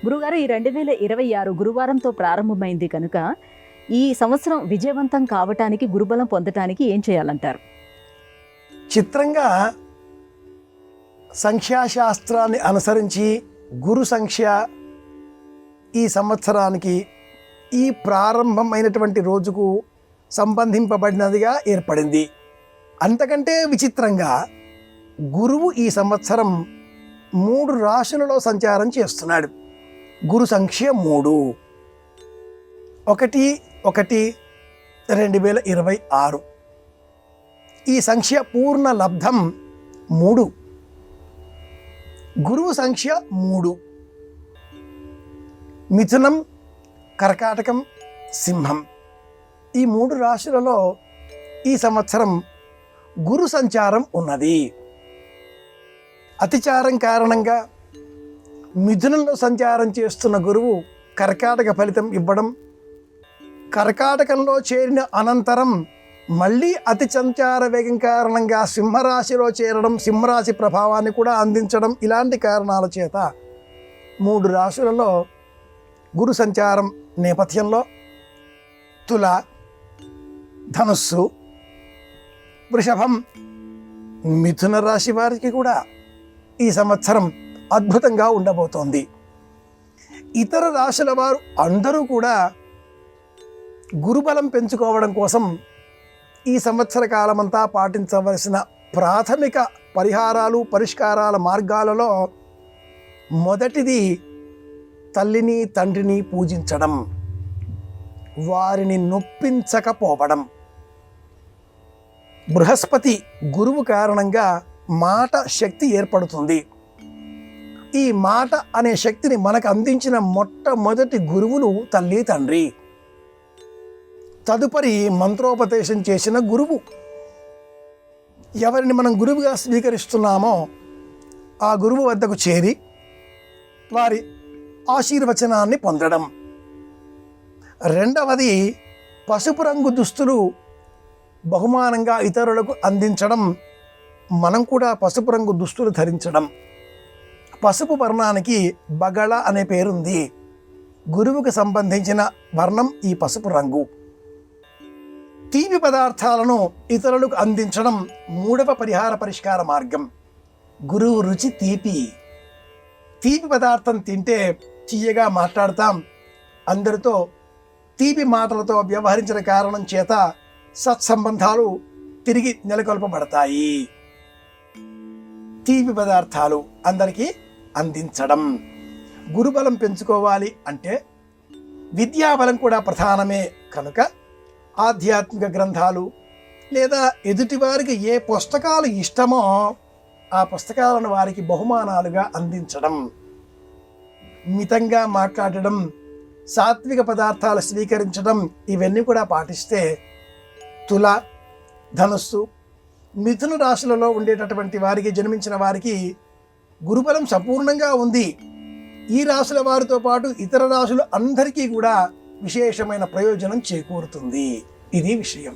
గురుగారు, ఈ 2026 గురువారంతో ప్రారంభమైంది కనుక ఈ సంవత్సరం విజయవంతం కావటానికి, గురుబలం పొందటానికి ఏం చేయాలంటారు? చిత్రంగా సంఖ్యాశాస్త్రాన్ని అనుసరించి గురు సంఖ్య ఈ సంవత్సరానికి ఈ ప్రారంభమైనటువంటి రోజుకు సంబంధింపబడినదిగా ఏర్పడింది. అంతకంటే విచిత్రంగా గురువు ఈ సంవత్సరం 3 రాశులలో సంచారం చేస్తున్నాడు. గురు సంఖ్య 3, 1/1/2026. ఈ సంఖ్య పూర్ణ లబ్ధం 3. గురువు సంఖ్య 3. మిథునం, కర్కాటకం, సింహం ఈ 3 రాశులలో ఈ సంవత్సరం గురు సంచారం ఉన్నది. అతిచారం కారణంగా మిథునంలో సంచారం చేస్తున్న గురువు కర్కాటక ఫలితం ఇవ్వడం, కర్కాటకంలో చేరిన అనంతరం మళ్ళీ అతి సంచార వేగం కారణంగా సింహరాశిలో చేరడం, సింహరాశి ప్రభావాన్ని కూడా అందించడం, ఇలాంటి కారణాల చేత 3 రాశులలో గురు సంచారం నేపథ్యంలో తుల, ధనుస్సు, వృషభం, మిథున రాశి వారికి కూడా ఈ సంవత్సరం అద్భుతంగా ఉండబోతోంది. ఇతర రాశుల వారు అందరూ కూడా గురుబలం పెంచుకోవడం కోసం ఈ సంవత్సర కాలమంతా పాటించవలసిన ప్రాథమిక పరిహారాలు, పరిష్కారాల మార్గాలలో మొదటిది తల్లిని, తండ్రిని పూజించడం, వారిని నొప్పించకపోవడం. బృహస్పతి గురువు కారణంగా మాట శక్తి ఏర్పడుతుంది. ఈ మాట అనే శక్తిని మనకు అందించిన మొట్టమొదటి గురువులు తల్లి, తండ్రి. తదుపరి మంత్రోపదేశం చేసిన గురువు. ఎవరిని మనం గురువుగా స్వీకరిస్తున్నామో ఆ గురువు వద్దకు చేరి వారి ఆశీర్వచనాన్ని పొందడం. రెండవది పసుపు రంగు దుస్తులు బహుమానంగా ఇతరులకు అందించడం, మనం కూడా పసుపు రంగు దుస్తులు ధరించడం. పసుపు వర్ణానికి బగళ అనే పేరుంది. గురువుకు సంబంధించిన వర్ణం ఈ పసుపు రంగు. తీపి పదార్థాలను ఇతరులకు అందించడం 3వ పరిహార పరిష్కార మార్గం. గురువు రుచి తీపి. తీపి పదార్థం తింటే తీయగా మాట్లాడతాం. అందరితో తీపి మాటలతో వ్యవహరించిన కారణం చేత సత్సంబంధాలు తిరిగి నెలకొల్పబడతాయి. తీపి పదార్థాలు అందరికీ అందించడం. గురుబలం పెంచుకోవాలి అంటే విద్యాబలం కూడా ప్రధానమే కనుక ఆధ్యాత్మిక గ్రంథాలు లేదా ఎదుటివారికి ఏ పుస్తకాలు ఇష్టమో ఆ పుస్తకాలను వారికి బహుమానాలుగా అందించడం, మితంగా మాట్లాడడం, సాత్విక పదార్థాలు స్వీకరించడం, ఇవన్నీ కూడా పాటిస్తే తుల, ధనుస్సు, మిథున రాశులలో ఉండేటటువంటి వారికి, జన్మించిన వారికి గురుబలం సంపూర్ణంగా ఉంది. ఈ రాశుల వారితో పాటు ఇతర రాశులు అందరికీ కూడా విశేషమైన ప్రయోజనం చేకూరుతుంది. ఇది విషయం.